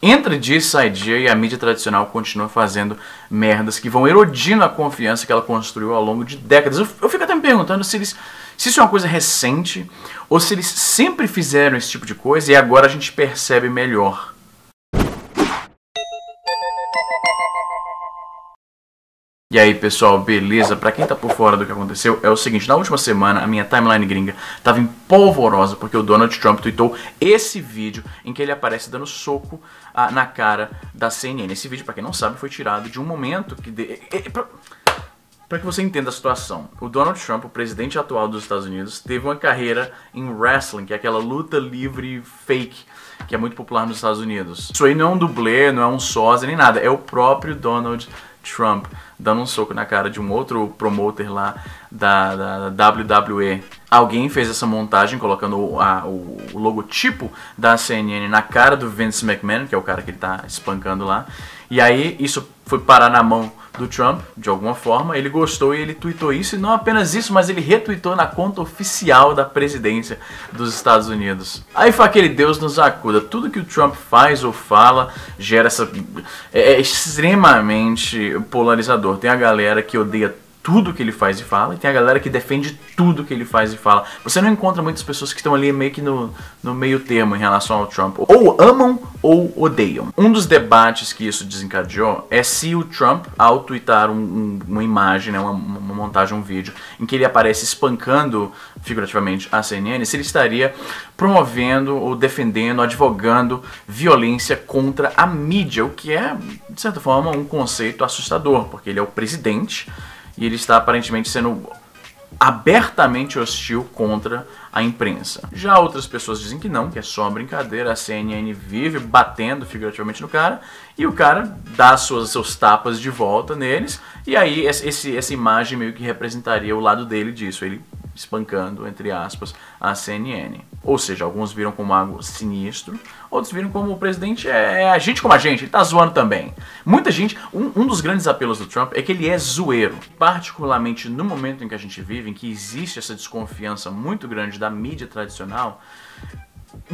Entra dia e sai dia e a mídia tradicional continua fazendo merdas que vão erodindo a confiança que ela construiu ao longo de décadas. Eu fico até me perguntando se isso é uma coisa recente ou se eles sempre fizeram esse tipo de coisa e agora a gente percebe melhor. E aí pessoal, beleza? Pra quem tá por fora do que aconteceu, é o seguinte, na última semana a minha timeline gringa tava empolvorosa porque o Donald Trump tweetou esse vídeo em que ele aparece dando soco na cara da CNN. Esse vídeo, pra quem não sabe, foi tirado de um momento que... Para que você entenda a situação, o Donald Trump, o presidente atual dos Estados Unidos, teve uma carreira em wrestling, que é aquela luta livre fake, que é muito popular nos Estados Unidos. Isso aí não é um dublê, não é um sósia, nem nada, é o próprio Donald Trump dando um soco na cara de um outro promoter lá da WWE. Alguém fez essa montagem colocando o logotipo da CNN na cara do Vince McMahon, que é o cara que ele tá espancando lá. E aí isso foi parar na mão do Trump, de alguma forma, ele gostou e ele tweetou isso, e não apenas isso, mas ele retweetou na conta oficial da presidência dos Estados Unidos. Aí foi aquele Deus nos acuda, tudo que o Trump faz ou fala gera essa... é extremamente polarizador. Tem a galera que odeia tudo que ele faz e fala, e tem a galera que defende tudo que ele faz e fala. Você não encontra muitas pessoas que estão ali meio que no meio termo em relação ao Trump. Ou amam ou odeiam. Um dos debates que isso desencadeou é se o Trump, ao tweetar uma imagem, né, uma montagem, um vídeo, em que ele aparece espancando, figurativamente, a CNN, se ele estaria promovendo ou defendendo, advogando violência contra a mídia, o que é, de certa forma, um conceito assustador, porque ele é o presidente, e ele está aparentemente sendo abertamente hostil contra a imprensa. Já outras pessoas dizem que não, que é só uma brincadeira, a CNN vive batendo figurativamente no cara, e o cara dá seus tapas de volta neles, e aí essa imagem meio que representaria o lado dele disso, ele espancando, entre aspas, a CNN. Ou seja, alguns viram como algo sinistro, outros viram como o presidente é gente como a gente, ele tá zoando também. Muita gente, um dos grandes apelos do Trump é que ele é zoeiro, particularmente no momento em que a gente vive, em que existe essa desconfiança muito grande da mídia tradicional.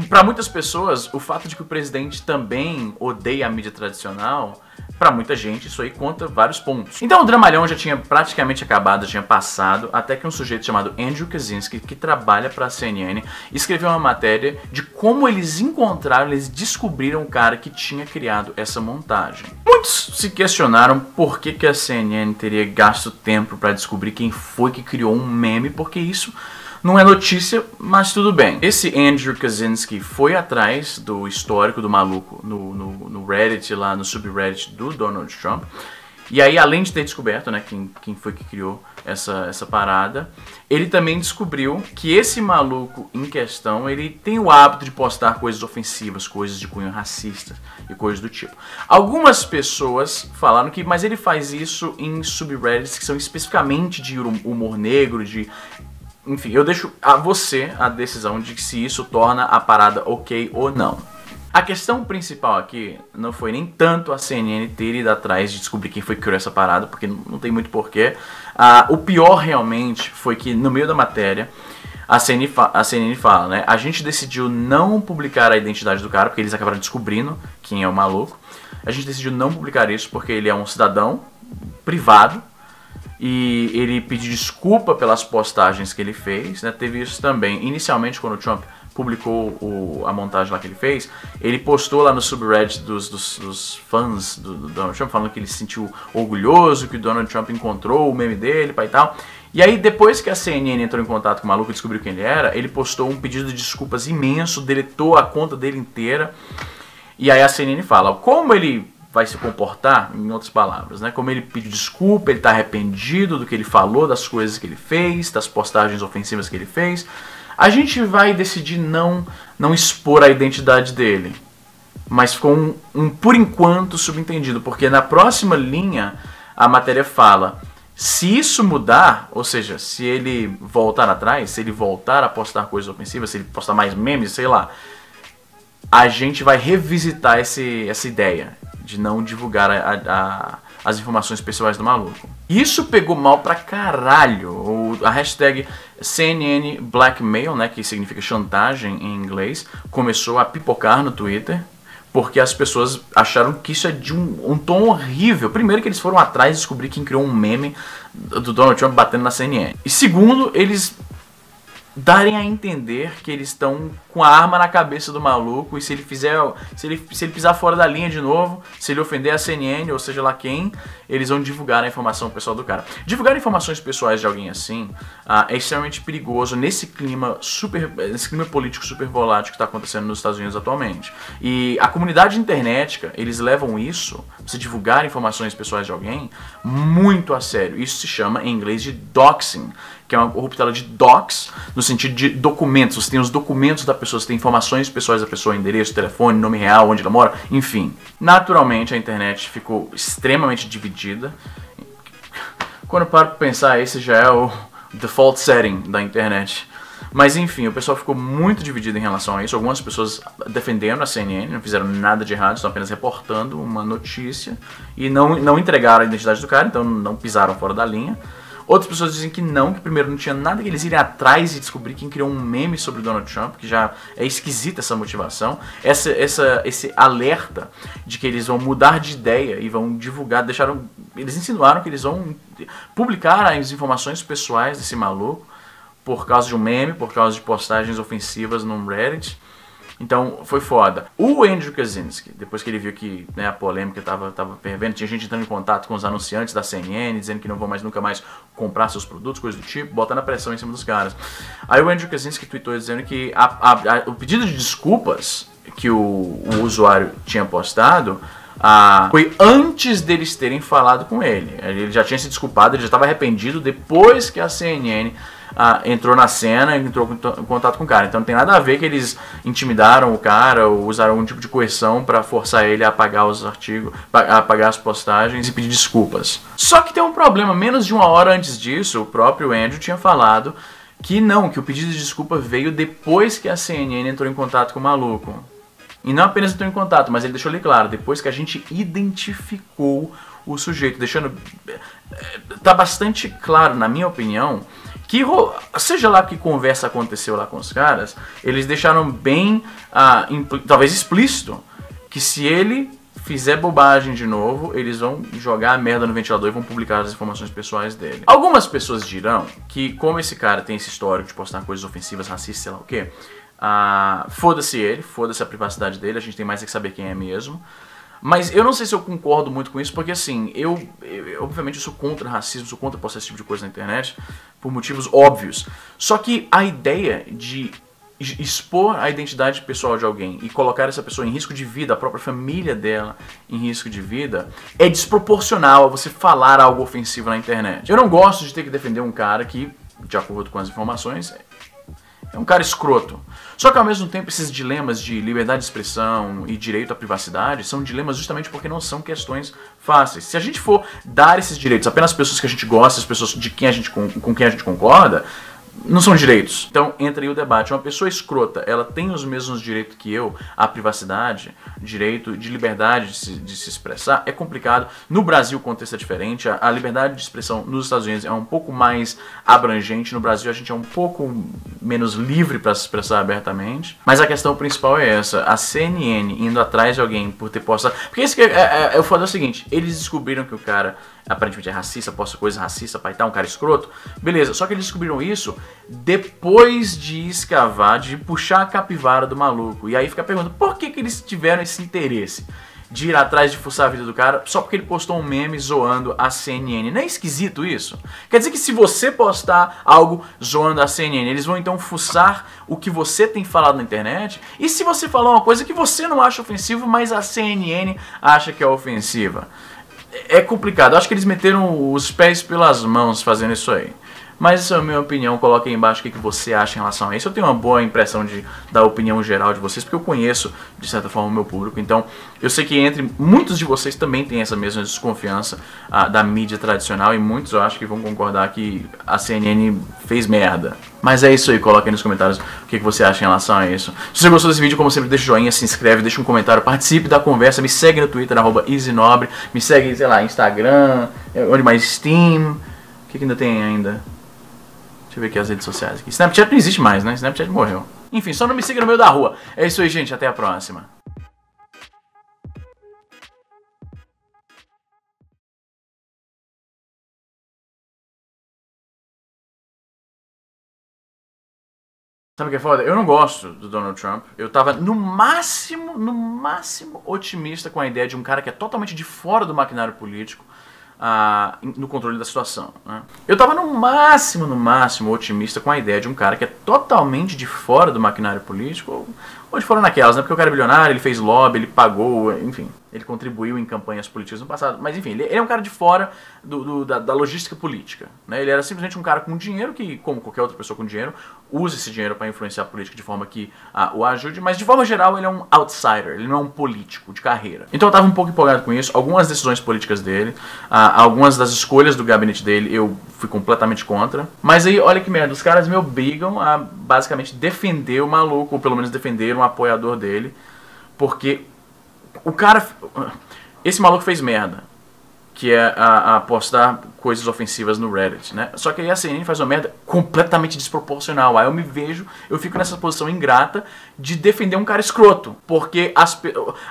Para muitas pessoas, o fato de que o presidente também odeia a mídia tradicional, para muita gente isso aí conta vários pontos. Então o dramalhão já tinha praticamente acabado, já tinha passado, até que um sujeito chamado Andrew Kaczynski, que trabalha para a CNN, escreveu uma matéria de como eles encontraram, eles descobriram o cara que tinha criado essa montagem. Muitos se questionaram por que a CNN teria gasto tempo para descobrir quem foi que criou um meme, porque isso não é notícia, mas tudo bem. Esse Andrew Kaczynski foi atrás do histórico do maluco no Reddit, lá no subreddit do Donald Trump. E aí, além de ter descoberto, né, quem foi que criou essa parada, ele também descobriu que esse maluco em questão, ele tem o hábito de postar coisas ofensivas, coisas de cunho racista e coisas do tipo. Algumas pessoas falaram que, mas ele faz isso em subreddits que são especificamente de humor negro, de... Enfim, eu deixo a você a decisão de se isso torna a parada ok ou não. A questão principal aqui não foi nem tanto a CNN ter ido atrás de descobrir quem foi que criou essa parada, porque não tem muito porquê. O pior realmente foi que no meio da matéria a CNN fala, né? A gente decidiu não publicar a identidade do cara, porque eles acabaram descobrindo quem é o maluco. A gente decidiu não publicar isso porque ele é um cidadão privado. E ele pediu desculpa pelas postagens que ele fez, né? Teve isso também. Inicialmente, quando o Trump publicou a montagem lá que ele fez, ele postou lá no subreddit dos fãs do Donald Trump, falando que ele se sentiu orgulhoso, que o Donald Trump encontrou o meme dele e tal. E aí, depois que a CNN entrou em contato com o maluco e descobriu quem ele era, ele postou um pedido de desculpas imenso, deletou a conta dele inteira. E aí a CNN fala, como ele vai se comportar, em outras palavras, né? Como ele pediu desculpa, ele está arrependido do que ele falou, das coisas que ele fez, das postagens ofensivas que ele fez. A gente vai decidir não expor a identidade dele. Mas ficou por enquanto subentendido, porque na próxima linha a matéria fala, se isso mudar, ou seja, se ele voltar atrás, se ele voltar a postar coisas ofensivas, se ele postar mais memes, sei lá, a gente vai revisitar essa ideia de não divulgar as informações pessoais do maluco. Isso pegou mal pra caralho. A hashtag CNN Blackmail, né, que significa chantagem em inglês, começou a pipocar no Twitter, porque as pessoas acharam que isso é de um tom horrível. Primeiro que eles foram atrás e descobrir quem criou um meme do Donald Trump batendo na CNN. E segundo, eles darem a entender que eles estão com a arma na cabeça do maluco e se ele pisar fora da linha de novo, se ele ofender a CNN ou seja lá quem, eles vão divulgar a informação pessoal do cara. Divulgar informações pessoais de alguém assim é extremamente perigoso nesse clima político super volátil que está acontecendo nos Estados Unidos atualmente. E a comunidade internetica, eles levam isso, você divulgar informações pessoais de alguém, muito a sério. Isso se chama em inglês de doxing, que é uma corruptela de docs, no sentido de documentos. Você tem os documentos da pessoa, você tem informações pessoais da pessoa, endereço, telefone, nome real, onde ela mora, enfim. Naturalmente a internet ficou extremamente dividida. Quando eu paro para pensar, esse já é o default setting da internet. Mas enfim, o pessoal ficou muito dividido em relação a isso. Algumas pessoas defendendo a CNN, não fizeram nada de errado, estão apenas reportando uma notícia e não entregaram a identidade do cara, então não pisaram fora da linha. Outras pessoas dizem que não, que primeiro não tinha nada que eles irem atrás e descobrir quem criou um meme sobre o Donald Trump, que já é esquisita essa motivação. Esse alerta de que eles vão mudar de ideia e vão divulgar, eles insinuaram que eles vão publicar as informações pessoais desse maluco por causa de um meme, por causa de postagens ofensivas no Reddit. Então, foi foda. O Andrew Kaczynski, depois que ele viu que a polêmica tava fervendo, tinha gente entrando em contato com os anunciantes da CNN, dizendo que não vão nunca mais comprar seus produtos, coisas do tipo, botando a pressão em cima dos caras. Aí o Andrew Kaczynski tweetou dizendo que o pedido de desculpas que o usuário tinha postado foi antes deles terem falado com ele. Ele já tinha se desculpado, ele já estava arrependido depois que a CNN entrou na cena e entrou em contato com o cara. Então não tem nada a ver que eles intimidaram o cara ou usaram algum tipo de coerção para forçar ele a apagar os artigos, a apagar as postagens e pedir desculpas. Só que tem um problema. Menos de uma hora antes disso, o próprio Andrew tinha falado que o pedido de desculpa veio depois que a CNN entrou em contato com o maluco. E não apenas entrou em contato, mas ele deixou ali claro, depois que a gente identificou o sujeito, deixando... Tá bastante claro, na minha opinião, que seja lá que conversa aconteceu lá com os caras, eles deixaram bem, talvez explícito, que se ele fizer bobagem de novo, eles vão jogar a merda no ventilador e vão publicar as informações pessoais dele. Algumas pessoas dirão que, como esse cara tem esse histórico de postar coisas ofensivas, racistas, sei lá o quê, foda-se ele, foda-se a privacidade dele, a gente tem mais é que saber quem é mesmo. Mas eu não sei se eu concordo muito com isso, porque assim, obviamente eu sou contra racismo, sou contra postar esse tipo de coisa na internet, por motivos óbvios. Só que a ideia de expor a identidade pessoal de alguém e colocar essa pessoa em risco de vida, a própria família dela em risco de vida, é desproporcional a você falar algo ofensivo na internet. Eu não gosto de ter que defender um cara que, de acordo com as informações, é um cara escroto. Só que ao mesmo tempo esses dilemas de liberdade de expressão e direito à privacidade são dilemas justamente porque não são questões fáceis. Se a gente for dar esses direitos apenas às pessoas que a gente gosta, às pessoas com quem a gente concorda, não são direitos. Então entra aí o debate. Uma pessoa escrota, ela tem os mesmos direitos que eu à privacidade, direito de liberdade de se expressar? É complicado. No Brasil o contexto é diferente. A liberdade de expressão nos Estados Unidos é um pouco mais abrangente. No Brasil a gente é um pouco menos livre para se expressar abertamente. Mas a questão principal é essa. A CNN indo atrás de alguém por ter postado... Porque isso que o foda é o seguinte. Eles descobriram que o cara aparentemente é racista, posta coisa racista, pai, tá, um cara escroto. Beleza, só que eles descobriram isso depois de escavar, de puxar a capivara do maluco. E aí fica a pergunta, por que eles tiveram esse interesse de ir atrás de fuçar a vida do cara só porque ele postou um meme zoando a CNN? Não é esquisito isso? Quer dizer que se você postar algo zoando a CNN, eles vão então fuçar o que você tem falado na internet? E se você falar uma coisa que você não acha ofensiva, mas a CNN acha que é ofensiva? É complicado, acho que eles meteram os pés pelas mãos fazendo isso aí. Mas essa é a minha opinião, coloque aí embaixo o que você acha em relação a isso. Eu tenho uma boa impressão da opinião geral de vocês, porque eu conheço, de certa forma, o meu público. Então, eu sei que entre muitos de vocês também tem essa mesma desconfiança da mídia tradicional, e muitos eu acho que vão concordar que a CNN fez merda. Mas é isso aí, coloque aí nos comentários o que você acha em relação a isso. Se você gostou desse vídeo, como sempre, deixa o joinha, se inscreve, deixa um comentário, participe da conversa, me segue no Twitter, @EasyNobre, me segue, sei lá, Instagram, onde mais, Steam, o que ainda tem ainda? Deixa eu ver aqui as redes sociais aqui. Snapchat não existe mais, né? Snapchat morreu. Enfim, só não me siga no meio da rua. É isso aí, gente. Até a próxima. Sabe o que é foda? Eu não gosto do Donald Trump. Eu tava no máximo otimista com a ideia de um cara que é totalmente de fora do maquinário político, no controle da situação, né? Eu tava no máximo otimista com a ideia de um cara que é totalmente de fora do maquinário político, ou de fora naquelas, né? Porque o cara é bilionário, ele fez lobby, ele pagou, enfim, ele contribuiu em campanhas políticas no passado, mas enfim, ele é um cara de fora da logística política, né? Ele era simplesmente um cara com dinheiro que, como qualquer outra pessoa com dinheiro, usa esse dinheiro para influenciar a política de forma que o ajude, mas de forma geral ele é um outsider, ele não é um político de carreira. Então eu tava um pouco empolgado com isso, algumas decisões políticas dele, algumas das escolhas do gabinete dele eu fui completamente contra, mas aí olha que merda, os caras me obrigam a basicamente defender o maluco, ou pelo menos defender um apoiador dele, porque o cara, esse maluco fez merda, que é a postar coisas ofensivas no Reddit, né? Só que aí a CNN faz uma merda completamente desproporcional. Aí eu fico nessa posição ingrata de defender um cara escroto, porque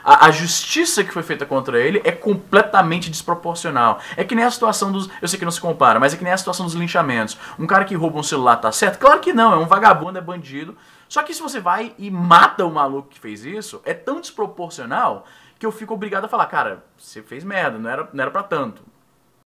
a justiça que foi feita contra ele é completamente desproporcional. É que nem a situação dos... Eu sei que não se compara, mas é que nem a situação dos linchamentos. Um cara que rouba um celular tá certo? Claro que não, é um vagabundo, é bandido. Só que se você vai e mata o maluco que fez isso, é tão desproporcional que eu fico obrigado a falar, cara, você fez merda, não era pra tanto.